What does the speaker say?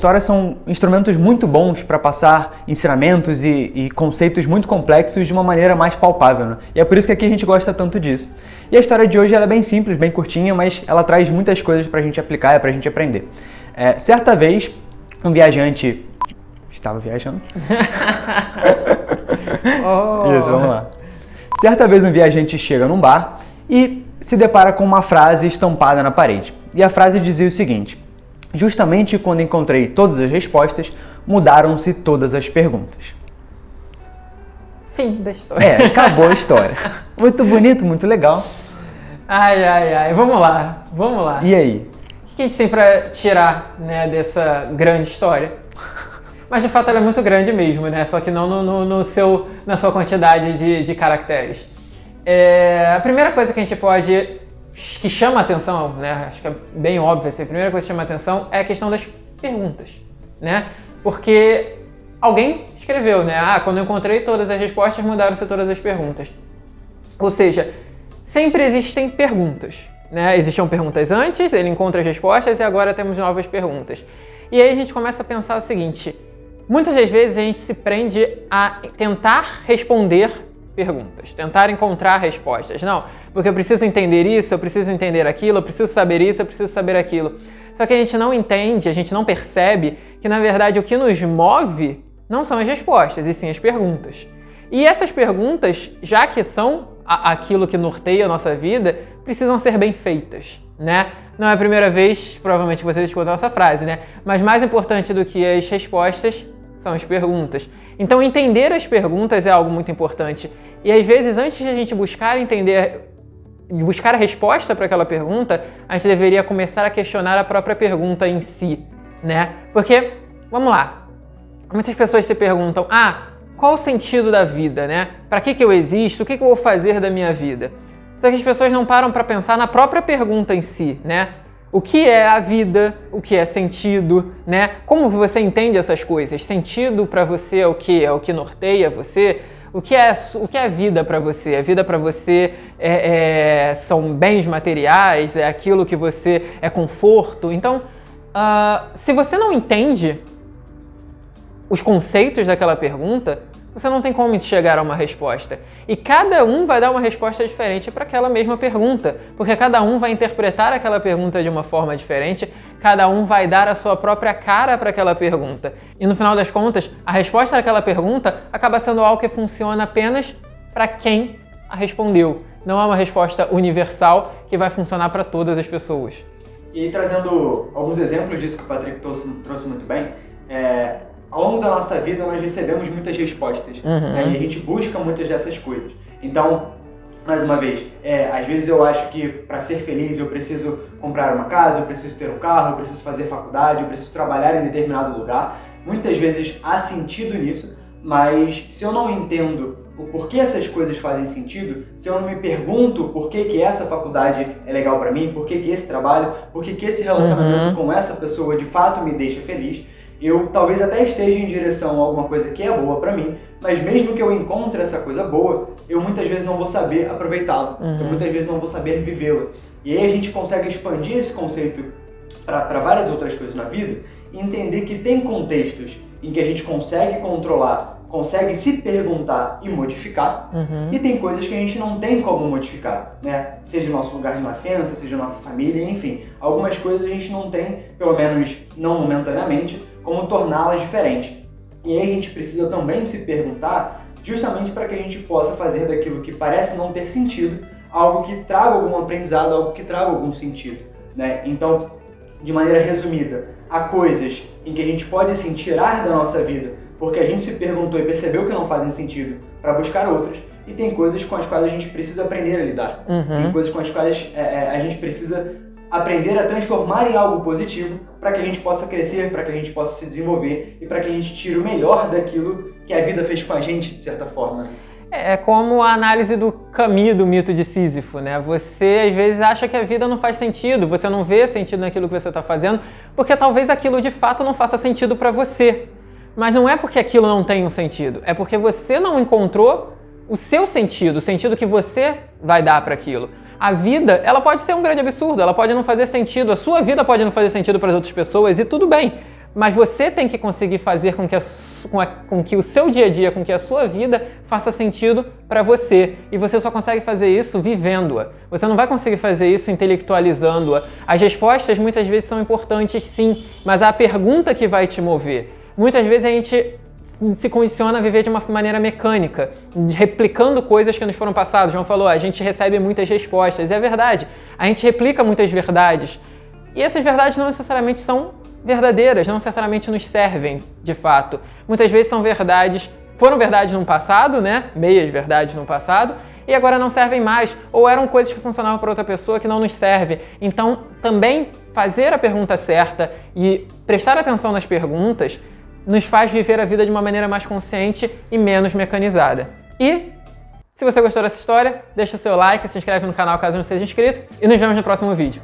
Histórias são instrumentos muito bons para passar ensinamentos e conceitos muito complexos de uma maneira mais palpável, né? E é por isso que aqui a gente gosta tanto disso. E a história de hoje ela é bem simples, bem curtinha, mas ela traz muitas coisas para a gente aplicar e para a gente aprender. Certa vez, um viajante... Estava viajando? Isso, vamos lá. Certa vez um viajante chega num bar e se depara com uma frase estampada na parede. E a frase dizia o seguinte: justamente quando encontrei todas as respostas, mudaram-se todas as perguntas. Fim da história. Acabou a história. Muito bonito, muito legal. Ai, vamos lá. E aí? O que a gente tem pra tirar, né, dessa grande história? Mas de fato ela é muito grande mesmo, né? Só que não na sua quantidade de caracteres. A primeira coisa que a gente que chama a atenção, né? Acho que é bem óbvio assim, a primeira coisa que chama a atenção é a questão das perguntas, né? Porque alguém escreveu, né? Quando eu encontrei todas as respostas, mudaram-se todas as perguntas. Ou seja, sempre existem perguntas, né? Existiam perguntas antes, ele encontra as respostas e agora temos novas perguntas. E aí a gente começa a pensar o seguinte: muitas das vezes a gente se prende a tentar responder perguntas, tentar encontrar respostas. Não, porque eu preciso entender isso, eu preciso entender aquilo, eu preciso saber isso, eu preciso saber aquilo. Só que a gente não entende, a gente não percebe que, na verdade, o que nos move não são as respostas, e sim as perguntas. E essas perguntas, já que são aquilo que norteia a nossa vida, precisam ser bem feitas, né? Não é a primeira vez, provavelmente vocês escutam essa frase, né? Mas mais importante do que as respostas são as perguntas. Então, entender as perguntas é algo muito importante. E às vezes, antes de a gente buscar a resposta para aquela pergunta, a gente deveria começar a questionar a própria pergunta em si, né? Porque, vamos lá, muitas pessoas se perguntam: qual o sentido da vida, né? Para que eu existo? O que eu vou fazer da minha vida? Só que as pessoas não param para pensar na própria pergunta em si, né? O que é a vida? O que é sentido, né? Como você entende essas coisas? Sentido para você é o que? É o que norteia você? O que é a vida para você? A vida para você são bens materiais? É aquilo que você... é conforto? Então, se você não entende os conceitos daquela pergunta, você não tem como chegar a uma resposta. E cada um vai dar uma resposta diferente para aquela mesma pergunta, porque cada um vai interpretar aquela pergunta de uma forma diferente, cada um vai dar a sua própria cara para aquela pergunta. E no final das contas, a resposta daquela pergunta acaba sendo algo que funciona apenas para quem a respondeu. Não é uma resposta universal que vai funcionar para todas as pessoas. E aí, trazendo alguns exemplos disso que o Patrick trouxe muito bem, ao longo da nossa vida nós recebemos muitas respostas, né? E a gente busca muitas dessas coisas. Então, mais uma vez, às vezes eu acho que para ser feliz eu preciso comprar uma casa, eu preciso ter um carro, eu preciso fazer faculdade, eu preciso trabalhar em determinado lugar. Muitas vezes há sentido nisso, mas se eu não entendo o porquê essas coisas fazem sentido, se eu não me pergunto por que essa faculdade é legal para mim, por que esse trabalho, por que esse relacionamento com essa pessoa de fato me deixa feliz, eu talvez até esteja em direção a alguma coisa que é boa pra mim, mas mesmo que eu encontre essa coisa boa, eu muitas vezes não vou saber aproveitá-la, eu muitas vezes não vou saber vivê-la. E aí a gente consegue expandir esse conceito para várias outras coisas na vida e entender que tem contextos em que a gente consegue controlar, consegue se perguntar e modificar, e tem coisas que a gente não tem como modificar, né? Seja o nosso lugar de nascença, seja a nossa família, enfim. Algumas coisas a gente não tem, pelo menos não momentaneamente, como torná-las diferentes. E aí a gente precisa também se perguntar justamente para que a gente possa fazer daquilo que parece não ter sentido algo que traga algum aprendizado, algo que traga algum sentido, né? Então, de maneira resumida, há coisas em que a gente pode sim tirar da nossa vida porque a gente se perguntou e percebeu que não fazem sentido para buscar outras, e tem coisas com as quais a gente precisa aprender a lidar. Tem coisas com as quais a gente precisa aprender a transformar em algo positivo para que a gente possa crescer, para que a gente possa se desenvolver e para que a gente tire o melhor daquilo que a vida fez com a gente, de certa forma. É como a análise do Camus, do mito de Sísifo, né? Você às vezes acha que a vida não faz sentido, você não vê sentido naquilo que você está fazendo, porque talvez aquilo de fato não faça sentido para você. Mas não é porque aquilo não tem um sentido, é porque você não encontrou o seu sentido, o sentido que você vai dar para aquilo. A vida, ela pode ser um grande absurdo, ela pode não fazer sentido, a sua vida pode não fazer sentido para as outras pessoas e tudo bem. mas você tem que conseguir fazer com que o seu dia a dia, com que a sua vida faça sentido para você. E você só consegue fazer isso vivendo-a. Você não vai conseguir fazer isso intelectualizando-a. As respostas muitas vezes são importantes sim, mas é a pergunta que vai te mover. Muitas vezes a gente se condiciona a viver de uma maneira mecânica, replicando coisas que nos foram passadas. João falou, a gente recebe muitas respostas. E é verdade, a gente replica muitas verdades. E essas verdades não necessariamente são verdadeiras, não necessariamente nos servem, de fato. Muitas vezes foram verdades no passado, né? Meias verdades no passado, e agora não servem mais, ou eram coisas que funcionavam para outra pessoa que não nos servem. Então, também fazer a pergunta certa e prestar atenção nas perguntas nos faz viver a vida de uma maneira mais consciente e menos mecanizada. E, se você gostou dessa história, deixa o seu like, se inscreve no canal caso não seja inscrito, e nos vemos no próximo vídeo.